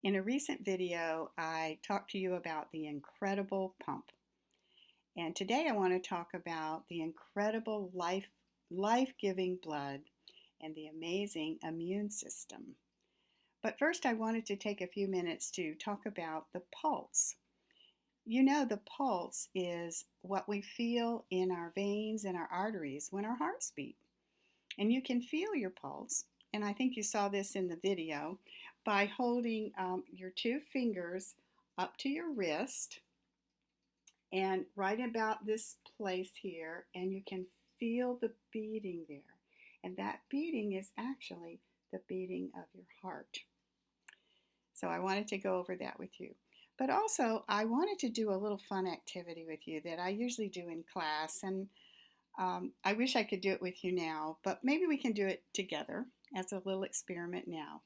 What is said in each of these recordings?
In a recent video, I talked to you about the incredible pump. And today I want to talk about the incredible life-giving blood and the amazing immune system. But first I wanted to take a few minutes to talk about the pulse. You know, the pulse is what we feel in our veins and our arteries when our hearts beat. And you can feel your pulse, and I think you saw this in the video, by holding your two fingers up to your wrist and right about this place here, and you can feel the beating there. And that beating is actually the beating of your heart. So I wanted to go over that with you. But also, I wanted to do a little fun activity with you that I usually do in class, and I wish I could do it with you now, but maybe we can do it together as a little experiment now.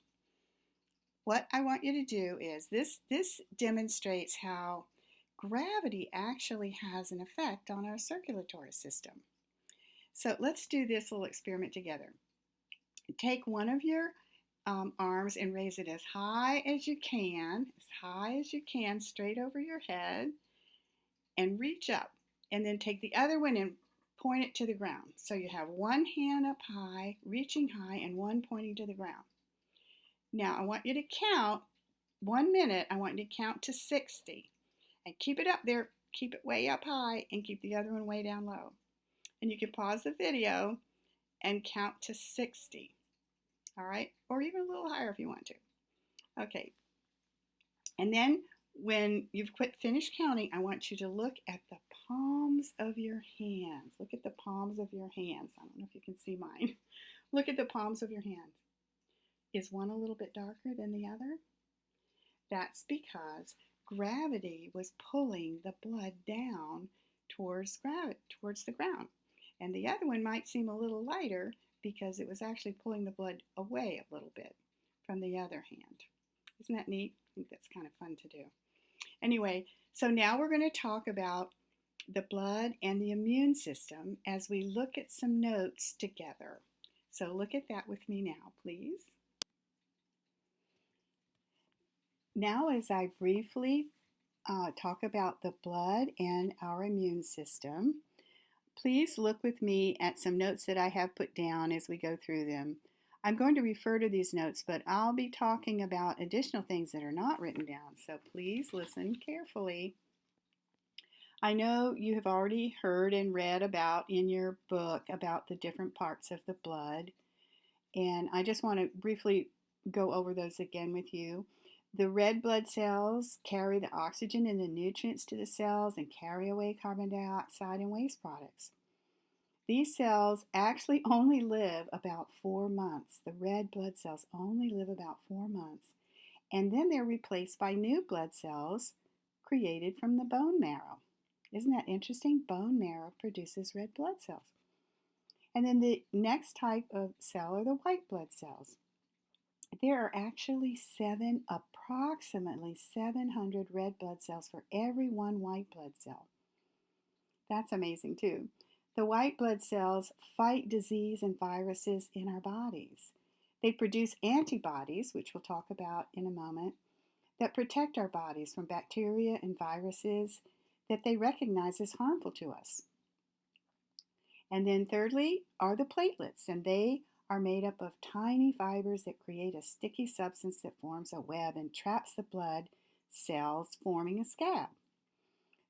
What I want you to do is this demonstrates how gravity actually has an effect on our circulatory system. So let's do this little experiment together. Take one of your arms and raise it as high as you can, straight over your head, and reach up. And then take the other one and point it to the ground. So you have one hand up high, reaching high, and one pointing to the ground. Now I want you to count 1 minute. I want you to count to 60 and keep it up there. Keep it way up high and keep the other one way down low. And you can pause the video and count to 60. All right, or even a little higher if you want to. Okay, and then when you've finished counting, I want you to look at the palms of your hands. Look at the palms of your hands. I don't know if you can see mine. Look at the palms of your hands. Is one a little bit darker than the other? That's because gravity was pulling the blood down towards the ground. And the other one might seem a little lighter because it was actually pulling the blood away a little bit from the other hand. Isn't that neat? I think that's kind of fun to do. Anyway, so now we're going to talk about the blood and the immune system as we look at some notes together. So look at that with me now, please. Now, as I briefly talk about the blood and our immune system, please look with me at some notes that I have put down as we go through them. I'm going to refer to these notes, but I'll be talking about additional things that are not written down, so please listen carefully. I know you have already heard and read about in your book about the different parts of the blood, and I just want to briefly go over those again with you. The red blood cells carry the oxygen and the nutrients to the cells and carry away carbon dioxide and waste products. These cells actually only live about 4 months. The red blood cells only live about 4 months. And then they're replaced by new blood cells created from the bone marrow. Isn't that interesting? Bone marrow produces red blood cells. And then the next type of cell are the white blood cells. There are actually approximately 700 red blood cells for every one white blood cell. That's amazing too. The white blood cells fight disease and viruses in our bodies. They produce antibodies, which we'll talk about in a moment, that protect our bodies from bacteria and viruses that they recognize as harmful to us. And then thirdly are the platelets, and they are made up of tiny fibers that create a sticky substance that forms a web and traps the blood cells, forming a scab.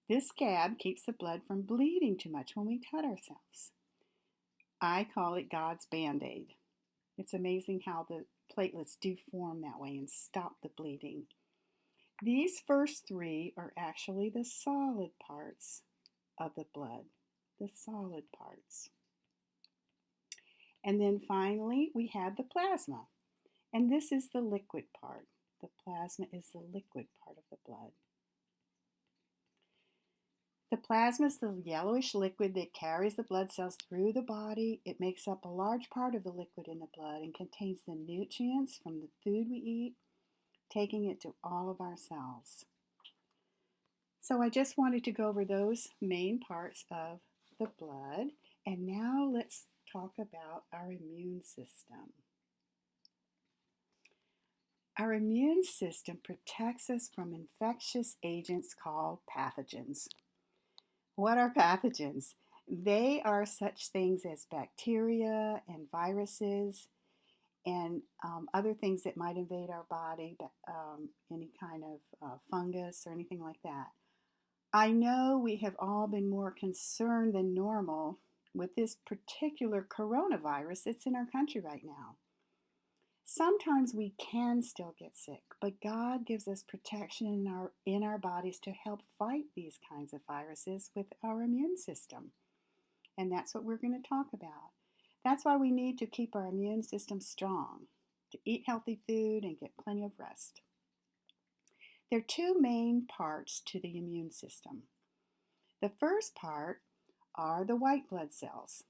This scab keeps the blood from bleeding too much when we cut ourselves. I call it God's Band-Aid. It's amazing how the platelets do form that way and stop the bleeding. These first three are actually the solid parts of the blood, the solid parts. And then finally, we have the plasma. And this is the liquid part. The plasma is the liquid part of the blood. The plasma is the yellowish liquid that carries the blood cells through the body. It makes up a large part of the liquid in the blood and contains the nutrients from the food we eat, taking it to all of our cells. So I just wanted to go over those main parts of the blood. And now let's talk about our immune system. Our immune system protects us from infectious agents called pathogens. What are pathogens? They are such things as bacteria and viruses and other things that might invade our body, any kind of fungus or anything like that. I know we have all been more concerned than normal with this particular coronavirus that's in our country right now. Sometimes we can still get sick, but God gives us protection in our bodies to help fight these kinds of viruses with our immune system. And that's what we're going to talk about. That's why we need to keep our immune system strong, to eat healthy food and get plenty of rest. There are two main parts to the immune system. The first part are the white blood cells,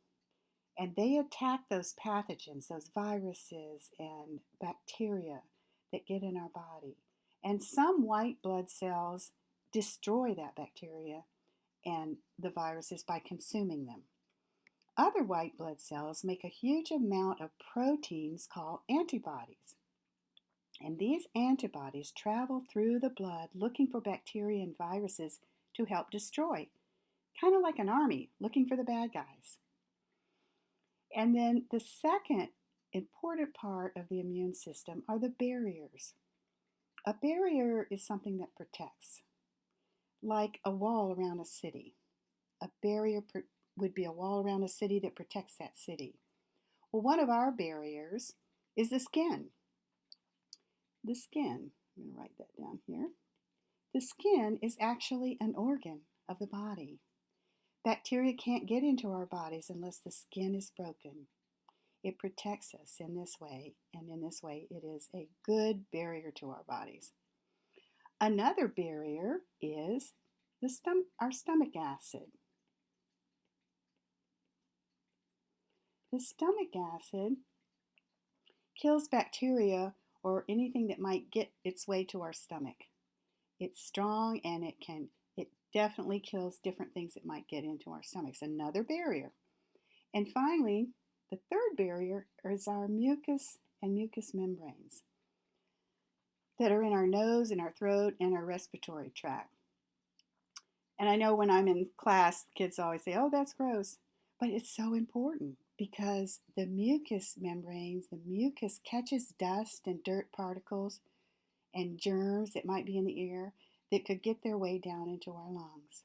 and they attack those pathogens, those viruses and bacteria that get in our body. And some white blood cells destroy that bacteria and the viruses by consuming them. Other white blood cells make a huge amount of proteins called antibodies. And these antibodies travel through the blood looking for bacteria and viruses to help destroy, kind of like an army looking for the bad guys. And then the second important part of the immune system are the barriers. A barrier is something that protects, like a wall around a city. A barrier would be a wall around a city that protects that city. Well, one of our barriers is the skin. The skin, I'm going to write that down here. The skin is actually an organ of the body. Bacteria can't get into our bodies unless the skin is broken. It protects us in this way, and in this way it is a good barrier to our bodies. Another barrier is our stomach acid. The stomach acid kills bacteria or anything that might get its way to our stomach. It's strong and it definitely kills different things that might get into our stomachs. Another barrier. And finally, the third barrier is our mucus and mucous membranes that are in our nose, in our throat, and our respiratory tract. And I know when I'm in class, kids always say, oh, that's gross. But it's so important because the mucous membranes, the mucus catches dust and dirt particles and germs that might be in the air that could get their way down into our lungs.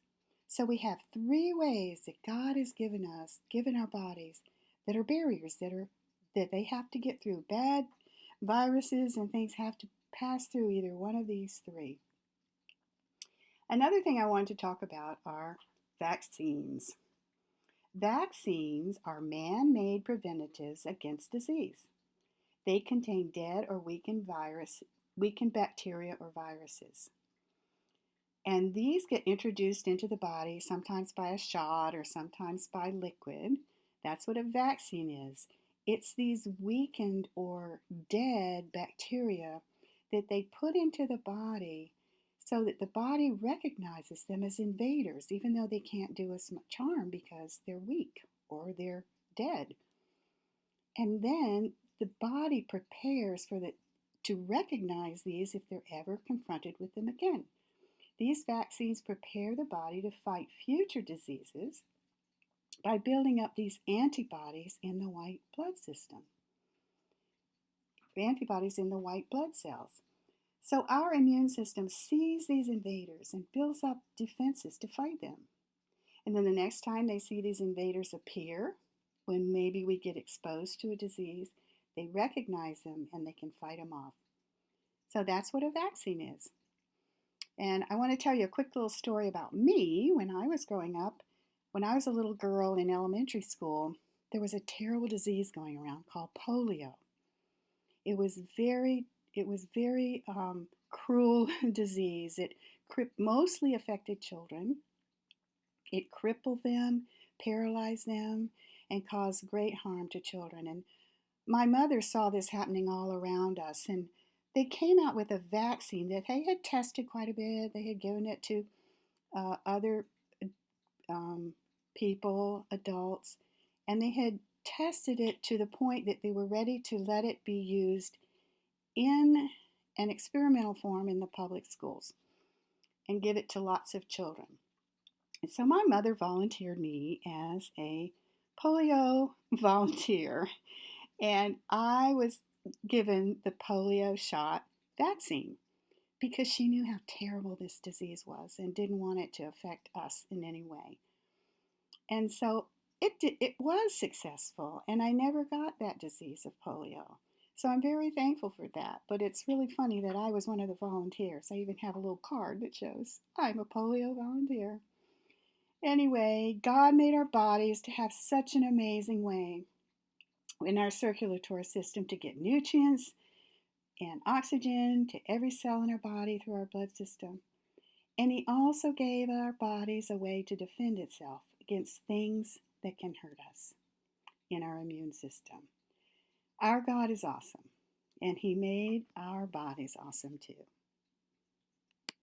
So we have three ways that God has given our bodies, that are barriers, that they have to get through. Bad viruses and things have to pass through either one of these three. Another thing I wanted to talk about are vaccines. Vaccines are man-made preventatives against disease. They contain dead or weakened bacteria or viruses. And these get introduced into the body sometimes by a shot or sometimes by liquid. That's what a vaccine is. It's these weakened or dead bacteria that they put into the body so that the body recognizes them as invaders, even though they can't do us much harm because they're weak or they're dead. And then the body prepares to recognize these if they're ever confronted with them again. These vaccines prepare the body to fight future diseases by building up these antibodies in the white blood system. Antibodies in the white blood cells. So our immune system sees these invaders and builds up defenses to fight them. And then the next time they see these invaders appear, when maybe we get exposed to a disease, they recognize them and they can fight them off. So that's what a vaccine is. And I want to tell you a quick little story about me when I was growing up. When I was a little girl in elementary school, there was a terrible disease going around called polio. It was very cruel disease. It mostly affected children. It crippled them, paralyzed them, and caused great harm to children. And my mother saw this happening all around us, and they came out with a vaccine that they had tested quite a bit. They had given it to other people, adults, and they had tested it to the point that they were ready to let it be used in an experimental form in the public schools and give it to lots of children. And so my mother volunteered me as a polio volunteer, and I was given the polio shot vaccine because she knew how terrible this disease was and didn't want it to affect us in any way. And so it was successful, and I never got that disease of polio. So I'm very thankful for that. But it's really funny that I was one of the volunteers. I even have a little card that shows I'm a polio volunteer. Anyway, God made our bodies to have such an amazing way in our circulatory system to get nutrients and oxygen to every cell in our body through our blood system. And He also gave our bodies a way to defend itself against things that can hurt us in our immune system. Our God is awesome, and He made our bodies awesome too.